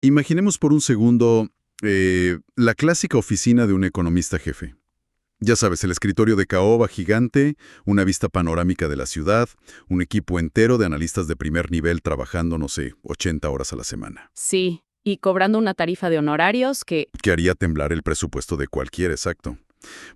Imaginemos por un segundo la clásica oficina de un economista jefe. Ya sabes, el escritorio de caoba gigante, una vista panorámica de la ciudad, un equipo entero de analistas de primer nivel trabajando, no sé, 80 horas a la semana. Sí, y cobrando una tarifa de honorarios que... Que haría temblar el presupuesto de cualquier, exacto.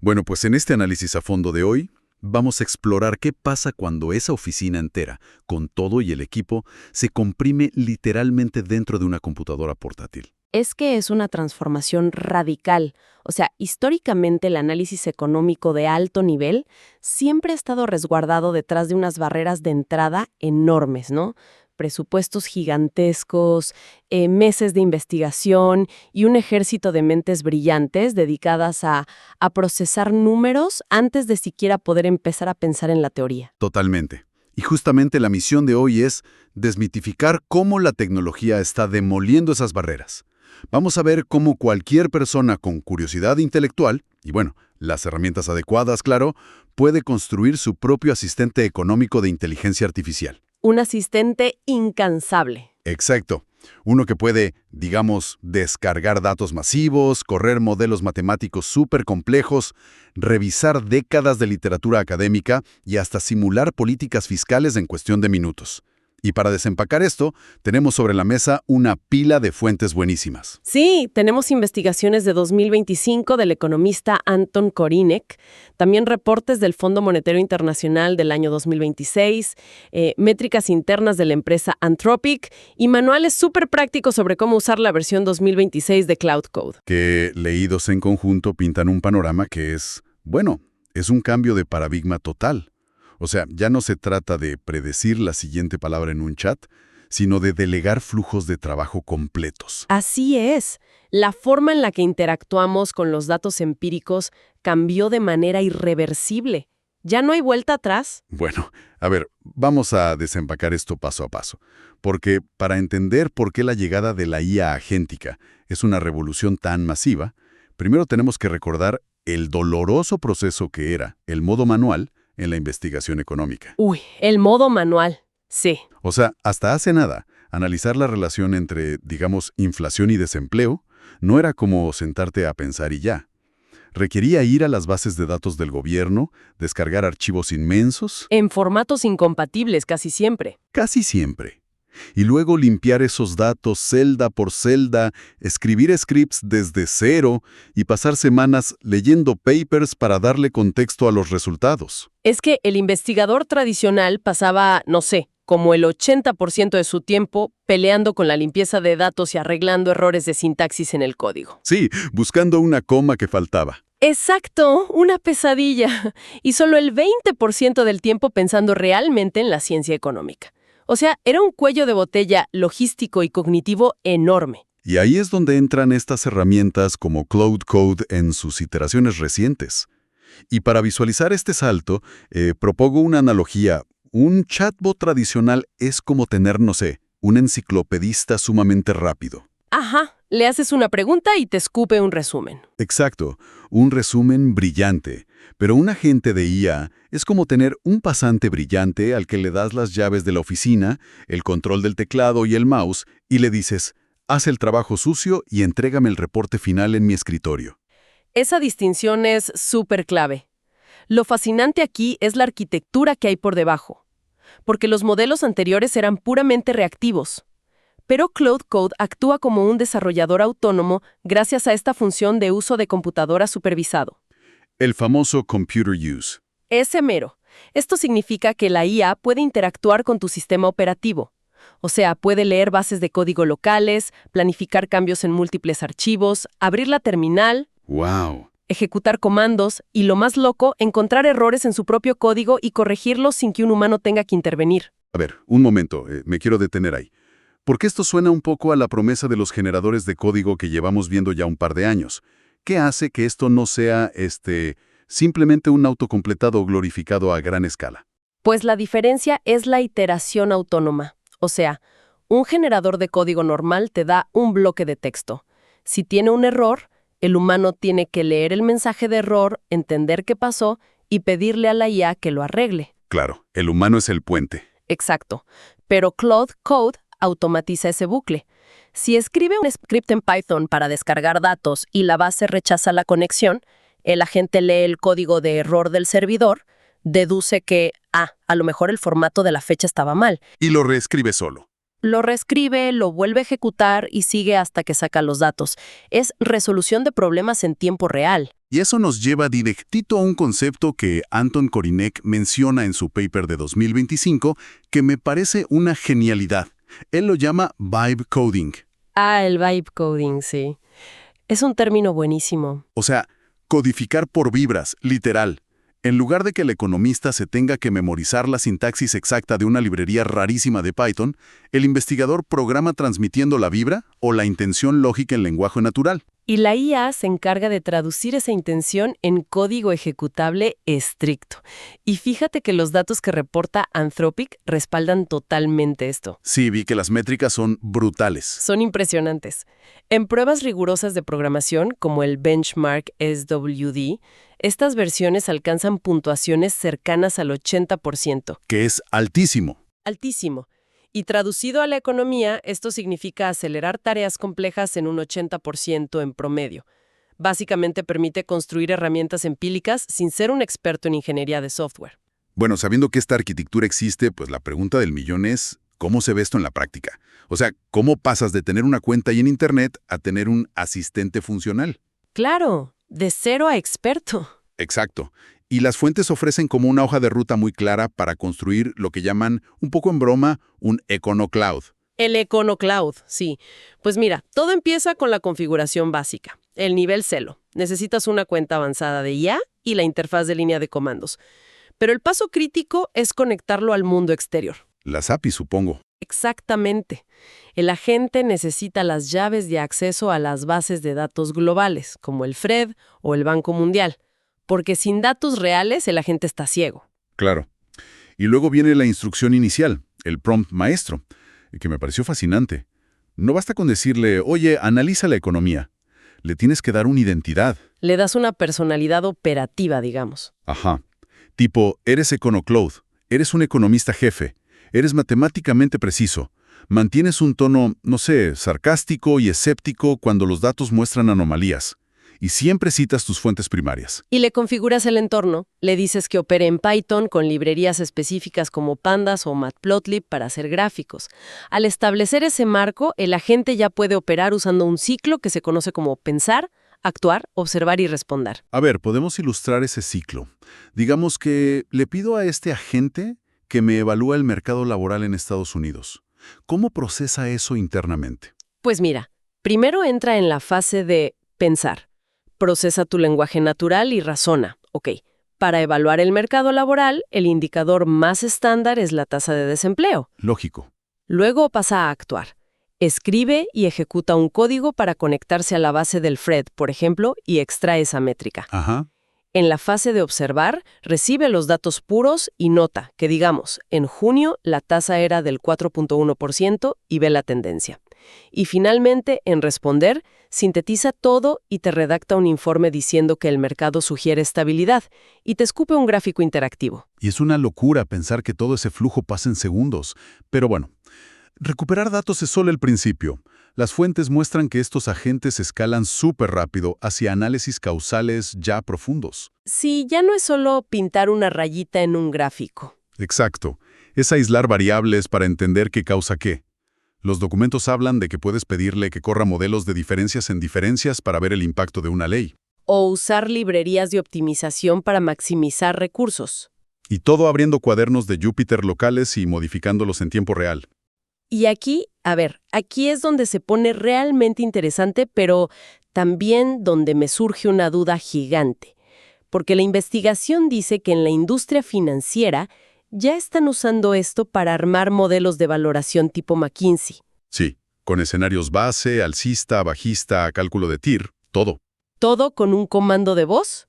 Bueno, pues en este análisis a fondo de hoy, vamos a explorar qué pasa cuando esa oficina entera, con todo y el equipo, se comprime literalmente dentro de una computadora portátil. Es que es una transformación radical. O sea, históricamente el análisis económico de alto nivel siempre ha estado resguardado detrás de unas barreras de entrada enormes, ¿no? Presupuestos gigantescos, meses de investigación y un ejército de mentes brillantes dedicadas a procesar números antes de siquiera poder empezar a pensar en la teoría. Totalmente. Y justamente la misión de hoy es desmitificar cómo la tecnología está demoliendo esas barreras. Vamos a ver cómo cualquier persona con curiosidad intelectual, y bueno, las herramientas adecuadas, claro, puede construir su propio asistente económico de inteligencia artificial. Un asistente incansable. Exacto. Uno que puede, digamos, descargar datos masivos, correr modelos matemáticos súper complejos, revisar décadas de literatura académica y hasta simular políticas fiscales en cuestión de minutos. Y para desempacar esto, tenemos sobre la mesa una pila de fuentes buenísimas. Sí, tenemos investigaciones de 2025 del economista Anton Korinek, también reportes del Fondo Monetario Internacional del año 2026, métricas internas de la empresa Anthropic y manuales súper prácticos sobre cómo usar la versión 2026 de Cloud Code. Que leídos en conjunto pintan un panorama que es, bueno, es un cambio de paradigma total. O sea, ya no se trata de predecir la siguiente palabra en un chat, sino de delegar flujos de trabajo completos. Así es. La forma en la que interactuamos con los datos empíricos cambió de manera irreversible. Ya no hay vuelta atrás. Bueno, a ver, vamos a desempacar esto paso a paso, porque para entender por qué la llegada de la IA agéntica es una revolución tan masiva, primero tenemos que recordar el doloroso proceso que era el modo manual en la investigación económica. Uy, el modo manual. Sí. O sea, hasta hace nada, analizar la relación entre, digamos, inflación y desempleo no era como sentarte a pensar y ya. Requería ir a las bases de datos del gobierno, descargar archivos inmensos. En formatos incompatibles casi siempre. Casi siempre. Y luego limpiar esos datos celda por celda, escribir scripts desde cero y pasar semanas leyendo papers para darle contexto a los resultados. Es que el investigador tradicional pasaba, no sé, como el 80% de su tiempo peleando con la limpieza de datos y arreglando errores de sintaxis en el código. Sí, buscando una coma que faltaba. Exacto, una pesadilla. Y solo el 20% del tiempo pensando realmente en la ciencia económica. O sea, era un cuello de botella logístico y cognitivo enorme. Y ahí es donde entran estas herramientas como Cloud Code en sus iteraciones recientes. Y para visualizar este salto, propongo una analogía. Un chatbot tradicional es como tener, no sé, un enciclopedista sumamente rápido. Ajá, le haces una pregunta y te escupe un resumen. Exacto, un resumen brillante. Pero un agente de IA es como tener un pasante brillante al que le das las llaves de la oficina, el control del teclado y el mouse, y le dices, haz el trabajo sucio y entrégame el reporte final en mi escritorio. Esa distinción es súper clave. Lo fascinante aquí es la arquitectura que hay por debajo, porque los modelos anteriores eran puramente reactivos. Pero Cloud Code actúa como un desarrollador autónomo gracias a esta función de uso de computadora supervisado. El famoso computer use. Ese mero. Esto significa que la IA puede interactuar con tu sistema operativo. O sea, puede leer bases de código locales, planificar cambios en múltiples archivos, abrir la terminal, ¡Wow! ejecutar comandos y, lo más loco, encontrar errores en su propio código y corregirlos sin que un humano tenga que intervenir. A ver, un momento, me quiero detener ahí. Porque esto suena un poco a la promesa de los generadores de código que llevamos viendo ya un par de años. ¿Qué hace que esto no sea, simplemente un autocompletado glorificado a gran escala? Pues la diferencia es la iteración autónoma. O sea, un generador de código normal te da un bloque de texto. Si tiene un error, el humano tiene que leer el mensaje de error, entender qué pasó y pedirle a la IA que lo arregle. Claro, el humano es el puente. Exacto. Pero Cloud Code automatiza ese bucle. Si escribe un script en Python para descargar datos y la base rechaza la conexión, el agente lee el código de error del servidor, deduce que, a lo mejor el formato de la fecha estaba mal. Y lo reescribe solo. Lo reescribe, lo vuelve a ejecutar y sigue hasta que saca los datos. Es resolución de problemas en tiempo real. Y eso nos lleva directito a un concepto que Anton Korinek menciona en su paper de 2025, que me parece una genialidad. Él lo llama vibe coding. El vibe coding, sí. Es un término buenísimo. O sea, codificar por vibras, literal. En lugar de que el economista se tenga que memorizar la sintaxis exacta de una librería rarísima de Python, el investigador programa transmitiendo la vibra o la intención lógica en lenguaje natural. Y la IA se encarga de traducir esa intención en código ejecutable estricto. Y fíjate que los datos que reporta Anthropic respaldan totalmente esto. Sí, vi que las métricas son brutales. Son impresionantes. En pruebas rigurosas de programación, como el benchmark SWD, estas versiones alcanzan puntuaciones cercanas al 80%. Que es altísimo. Altísimo. Y traducido a la economía, esto significa acelerar tareas complejas en un 80% en promedio. Básicamente permite construir herramientas empíricas sin ser un experto en ingeniería de software. Bueno, sabiendo que esta arquitectura existe, pues la pregunta del millón es, ¿cómo se ve esto en la práctica? O sea, ¿cómo pasas de tener una cuenta ahí en Internet a tener un asistente funcional? Claro, de cero a experto. Exacto. Y las fuentes ofrecen como una hoja de ruta muy clara para construir lo que llaman, un poco en broma, un EconoCloud. El EconoCloud, sí. Pues mira, todo empieza con la configuración básica, el nivel celo. Necesitas una cuenta avanzada de IA y la interfaz de línea de comandos. Pero el paso crítico es conectarlo al mundo exterior. Las APIs, supongo. Exactamente. El agente necesita las llaves de acceso a las bases de datos globales, como el FRED o el Banco Mundial. Porque sin datos reales el agente está ciego. Claro. Y luego viene la instrucción inicial, el prompt maestro, que me pareció fascinante. No basta con decirle, oye, analiza la economía. Le tienes que dar una identidad. Le das una personalidad operativa, digamos. Ajá. Tipo, eres EconoCloud, eres un economista jefe, eres matemáticamente preciso, mantienes un tono, no sé, sarcástico y escéptico cuando los datos muestran anomalías. Y siempre citas tus fuentes primarias. Y le configuras el entorno, le dices que opere en Python con librerías específicas como Pandas o Matplotlib para hacer gráficos. Al establecer ese marco, el agente ya puede operar usando un ciclo que se conoce como pensar, actuar, observar y responder. A ver, podemos ilustrar ese ciclo. Digamos que le pido a este agente que me evalúe el mercado laboral en Estados Unidos. ¿Cómo procesa eso internamente? Pues mira, primero entra en la fase de pensar. Procesa tu lenguaje natural y razona. Ok, para evaluar el mercado laboral, el indicador más estándar es la tasa de desempleo. Lógico. Luego pasa a actuar. Escribe y ejecuta un código para conectarse a la base del FRED, por ejemplo, y extrae esa métrica. Ajá. En la fase de observar, recibe los datos puros y nota que, digamos, en junio la tasa era del 4.1% y ve la tendencia. Y finalmente, en responder, sintetiza todo y te redacta un informe diciendo que el mercado sugiere estabilidad y te escupe un gráfico interactivo. Y es una locura pensar que todo ese flujo pasa en segundos. Pero bueno, recuperar datos es solo el principio. Las fuentes muestran que estos agentes escalan súper rápido hacia análisis causales ya profundos. Sí, ya no es solo pintar una rayita en un gráfico. Exacto. Es aislar variables para entender qué causa qué. Los documentos hablan de que puedes pedirle que corra modelos de diferencias en diferencias para ver el impacto de una ley. O usar librerías de optimización para maximizar recursos. Y todo abriendo cuadernos de Jupyter locales y modificándolos en tiempo real. Y aquí, aquí es donde se pone realmente interesante, pero también donde me surge una duda gigante. Porque la investigación dice que en la industria financiera ya están usando esto para armar modelos de valoración tipo McKinsey. Sí, con escenarios base, alcista, bajista, cálculo de TIR, todo. ¿Todo con un comando de voz?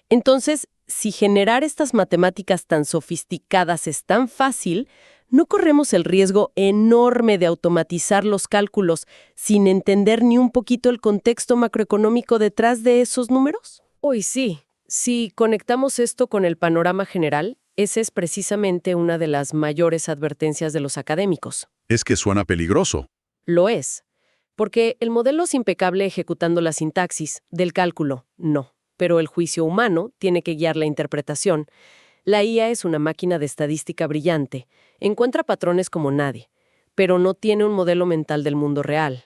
Entonces, si generar estas matemáticas tan sofisticadas es tan fácil, ¿no corremos el riesgo enorme de automatizar los cálculos sin entender ni un poquito el contexto macroeconómico detrás de esos números? Hoy sí. Si conectamos esto con el panorama general, esa es precisamente una de las mayores advertencias de los académicos. Es que suena peligroso. Lo es. Porque el modelo es impecable ejecutando la sintaxis, del cálculo, no. Pero el juicio humano tiene que guiar la interpretación. La IA es una máquina de estadística brillante, encuentra patrones como nadie, pero no tiene un modelo mental del mundo real.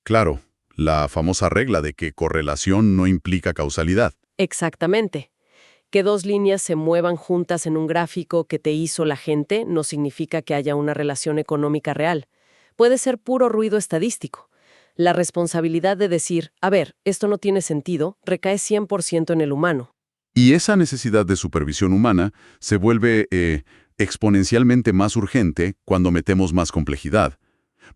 Claro, la famosa regla de que correlación no implica causalidad. Exactamente. Que dos líneas se muevan juntas en un gráfico que te hizo la gente no significa que haya una relación económica real. Puede ser puro ruido estadístico. La responsabilidad de decir, a ver, esto no tiene sentido, recae 100% en el humano. Y esa necesidad de supervisión humana se vuelve exponencialmente más urgente cuando metemos más complejidad.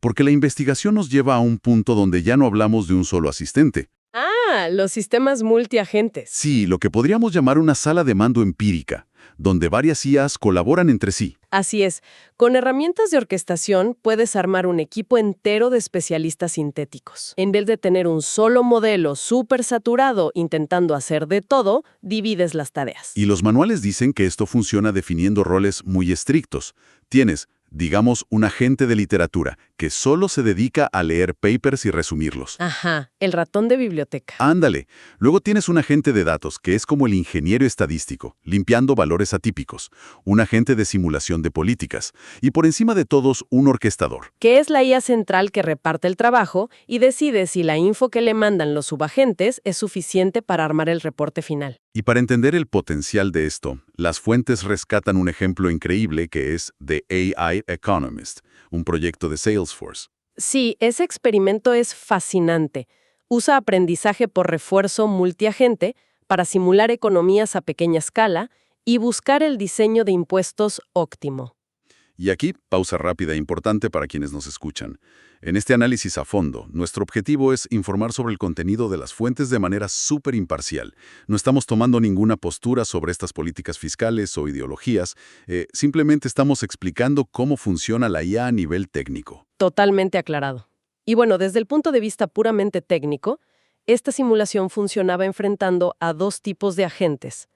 Porque la investigación nos lleva a un punto donde ya no hablamos de un solo asistente. Ah, los sistemas multiagentes. Sí, lo que podríamos llamar una sala de mando empírica, donde varias IAs colaboran entre sí. Así es, con herramientas de orquestación puedes armar un equipo entero de especialistas sintéticos. En vez de tener un solo modelo súper saturado intentando hacer de todo, divides las tareas. Y los manuales dicen que esto funciona definiendo roles muy estrictos. Tienes, digamos, un agente de literatura que solo se dedica a leer papers y resumirlos. Ajá, el ratón de biblioteca. Ándale. Luego tienes un agente de datos que es como el ingeniero estadístico, limpiando valores atípicos, un agente de simulación de políticas y por encima de todos un orquestador. Que es la IA central que reparte el trabajo y decide si la info que le mandan los subagentes es suficiente para armar el reporte final. Y para entender el potencial de esto, las fuentes rescatan un ejemplo increíble que es The AI Economist, un proyecto de Salesforce. Sí, ese experimento es fascinante. Usa aprendizaje por refuerzo multiagente para simular economías a pequeña escala y buscar el diseño de impuestos óptimo. Y aquí, pausa rápida e importante para quienes nos escuchan. En este análisis a fondo, nuestro objetivo es informar sobre el contenido de las fuentes de manera súper imparcial. No estamos tomando ninguna postura sobre estas políticas fiscales o ideologías, simplemente estamos explicando cómo funciona la IA a nivel técnico. Totalmente aclarado. Y bueno, desde el punto de vista puramente técnico, esta simulación funcionaba enfrentando a dos tipos de agentes.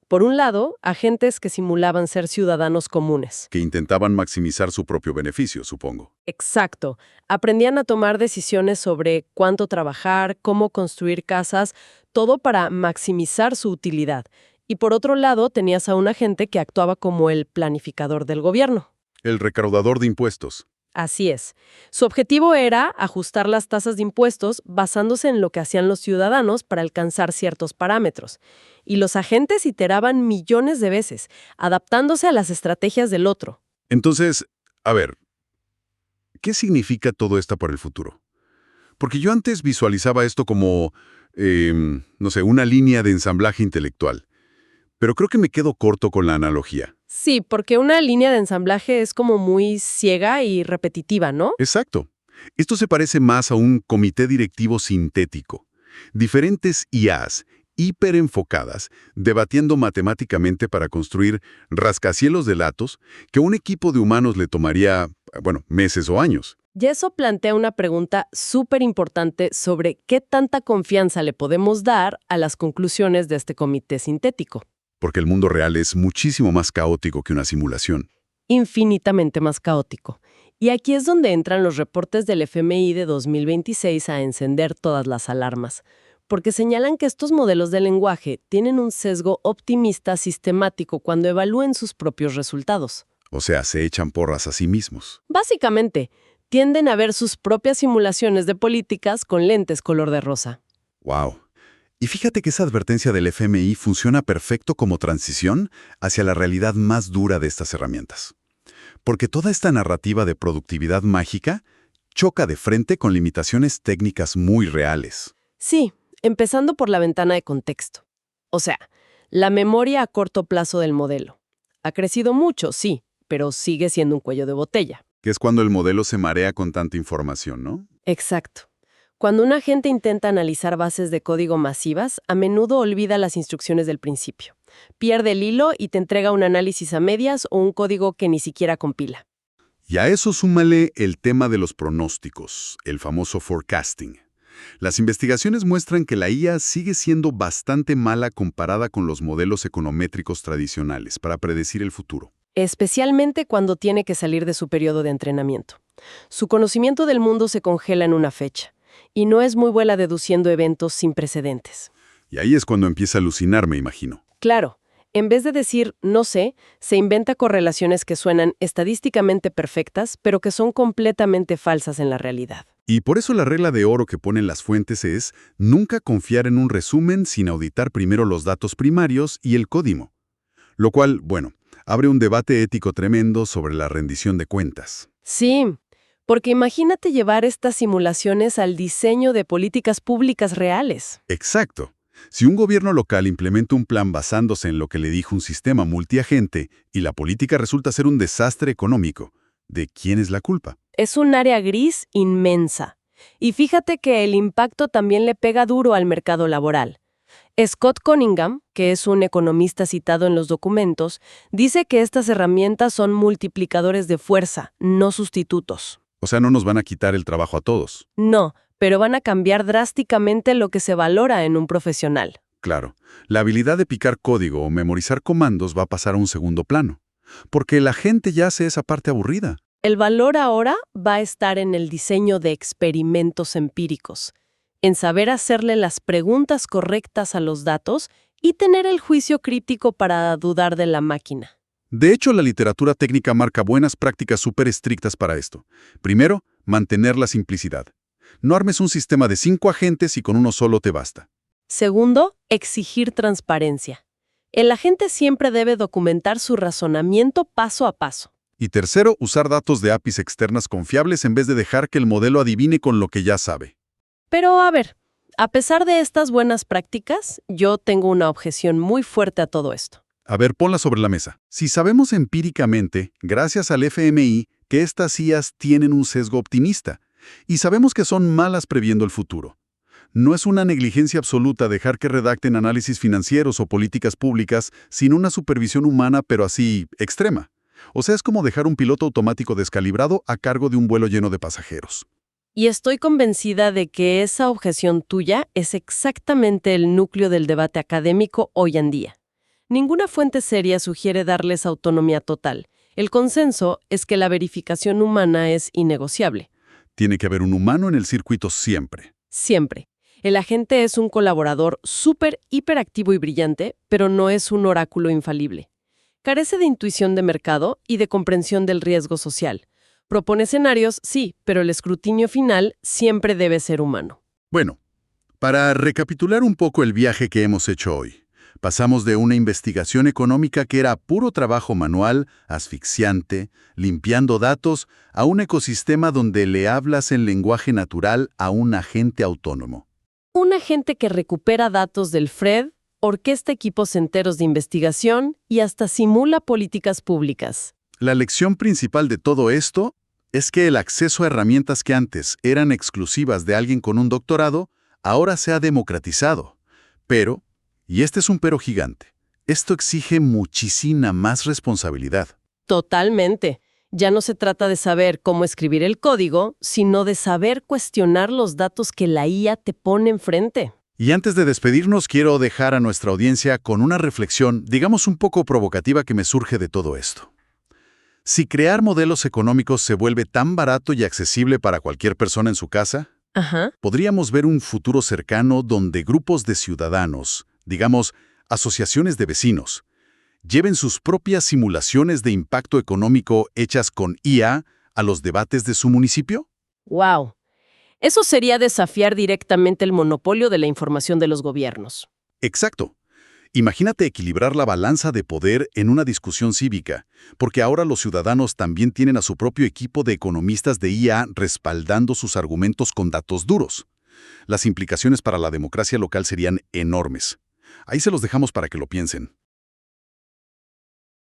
Por un lado, agentes que simulaban ser ciudadanos comunes. Que intentaban maximizar su propio beneficio, supongo. Exacto. Aprendían a tomar decisiones sobre cuánto trabajar, cómo construir casas, todo para maximizar su utilidad. Y por otro lado, tenías a un agente que actuaba como el planificador del gobierno. El recaudador de impuestos. Así es. Su objetivo era ajustar las tasas de impuestos basándose en lo que hacían los ciudadanos para alcanzar ciertos parámetros. Y los agentes iteraban millones de veces, adaptándose a las estrategias del otro. Entonces, a ver, ¿qué significa todo esto para el futuro? Porque yo antes visualizaba esto como, no sé, una línea de ensamblaje intelectual. Pero creo que me quedo corto con la analogía. Sí, porque una línea de ensamblaje es como muy ciega y repetitiva, ¿no? Exacto. Esto se parece más a un comité directivo sintético. Diferentes IAs, hiperenfocadas, debatiendo matemáticamente para construir rascacielos de datos que a un equipo de humanos le tomaría, bueno, meses o años. Y eso plantea una pregunta súper importante sobre qué tanta confianza le podemos dar a las conclusiones de este comité sintético. Porque el mundo real es muchísimo más caótico que una simulación. Infinitamente más caótico. Y aquí es donde entran los reportes del FMI de 2026 a encender todas las alarmas, porque señalan que estos modelos de lenguaje tienen un sesgo optimista sistemático cuando evalúen sus propios resultados. O sea, se echan porras a sí mismos. Básicamente, tienden a ver sus propias simulaciones de políticas con lentes color de rosa. ¡Wow! Y fíjate que esa advertencia del FMI funciona perfecto como transición hacia la realidad más dura de estas herramientas. Porque toda esta narrativa de productividad mágica choca de frente con limitaciones técnicas muy reales. Sí, empezando por la ventana de contexto. O sea, la memoria a corto plazo del modelo. Ha crecido mucho, sí, pero sigue siendo un cuello de botella. Que es cuando el modelo se marea con tanta información, ¿no? Exacto. Cuando un agente intenta analizar bases de código masivas, a menudo olvida las instrucciones del principio. Pierde el hilo y te entrega un análisis a medias o un código que ni siquiera compila. Y a eso súmale el tema de los pronósticos, el famoso forecasting. Las investigaciones muestran que la IA sigue siendo bastante mala comparada con los modelos econométricos tradicionales para predecir el futuro. especialmente cuando tiene que salir de su periodo de entrenamiento. Su conocimiento del mundo se congela en una fecha, y no es muy buena deduciendo eventos sin precedentes. Y ahí es cuando empieza a alucinar, me imagino. Claro, en vez de decir no sé, se inventa correlaciones que suenan estadísticamente perfectas, pero que son completamente falsas en la realidad. Y por eso la regla de oro que ponen las fuentes es nunca confiar en un resumen sin auditar primero los datos primarios y el código. Lo cual, bueno, abre un debate ético tremendo sobre la rendición de cuentas. Sí, porque imagínate llevar estas simulaciones al diseño de políticas públicas reales. Exacto. Si un gobierno local implementa un plan basándose en lo que le dijo un sistema multiagente y la política resulta ser un desastre económico, ¿de quién es la culpa? Es un área gris inmensa. Y fíjate que el impacto también le pega duro al mercado laboral. Scott Cunningham, que es un economista citado en los documentos, dice que estas herramientas son multiplicadores de fuerza, no sustitutos. O sea, no nos van a quitar el trabajo a todos. No, pero van a cambiar drásticamente lo que se valora en un profesional. Claro, la habilidad de picar código o memorizar comandos va a pasar a un segundo plano, porque la gente ya hace esa parte aburrida. El valor ahora va a estar en el diseño de experimentos empíricos, en saber hacerle las preguntas correctas a los datos y tener el juicio crítico para dudar de la máquina. De hecho, la literatura técnica marca buenas prácticas súper estrictas para esto. Primero, mantener la simplicidad. No armes un sistema de 5 agentes y con uno solo te basta. Segundo, exigir transparencia. El agente siempre debe documentar su razonamiento paso a paso. Y tercero, usar datos de APIs externas confiables en vez de dejar que el modelo adivine con lo que ya sabe. Pero a ver, a pesar de estas buenas prácticas, yo tengo una objeción muy fuerte a todo esto. A ver, ponla sobre la mesa. Si sabemos empíricamente, gracias al FMI, que estas IAs tienen un sesgo optimista, y sabemos que son malas previendo el futuro. No es una negligencia absoluta dejar que redacten análisis financieros o políticas públicas sin una supervisión humana, pero así, extrema. O sea, es como dejar un piloto automático descalibrado a cargo de un vuelo lleno de pasajeros. Y estoy convencida de que esa objeción tuya es exactamente el núcleo del debate académico hoy en día. Ninguna fuente seria sugiere darles autonomía total. El consenso es que la verificación humana es innegociable. Tiene que haber un humano en el circuito siempre. Siempre. El agente es un colaborador súper, hiperactivo y brillante, pero no es un oráculo infalible. Carece de intuición de mercado y de comprensión del riesgo social. Propone escenarios, sí, pero el escrutinio final siempre debe ser humano. Bueno, para recapitular un poco el viaje que hemos hecho hoy, pasamos de una investigación económica que era puro trabajo manual, asfixiante, limpiando datos, a un ecosistema donde le hablas en lenguaje natural a un agente autónomo. Un agente que recupera datos del FRED, orquesta equipos enteros de investigación y hasta simula políticas públicas. La lección principal de todo esto es que el acceso a herramientas que antes eran exclusivas de alguien con un doctorado, ahora se ha democratizado. Pero, y este es un pero gigante, esto exige muchísima más responsabilidad. Totalmente. Ya no se trata de saber cómo escribir el código, sino de saber cuestionar los datos que la IA te pone enfrente. Y antes de despedirnos, quiero dejar a nuestra audiencia con una reflexión, digamos un poco provocativa, que me surge de todo esto. Si crear modelos económicos se vuelve tan barato y accesible para cualquier persona en su casa, podríamos ver un futuro cercano donde grupos de ciudadanos, digamos, asociaciones de vecinos, lleven sus propias simulaciones de impacto económico hechas con IA a los debates de su municipio. ¡Wow! Eso sería desafiar directamente el monopolio de la información de los gobiernos. Exacto. Imagínate equilibrar la balanza de poder en una discusión cívica, porque ahora los ciudadanos también tienen a su propio equipo de economistas de IA respaldando sus argumentos con datos duros. Las implicaciones para la democracia local serían enormes. Ahí se los dejamos para que lo piensen.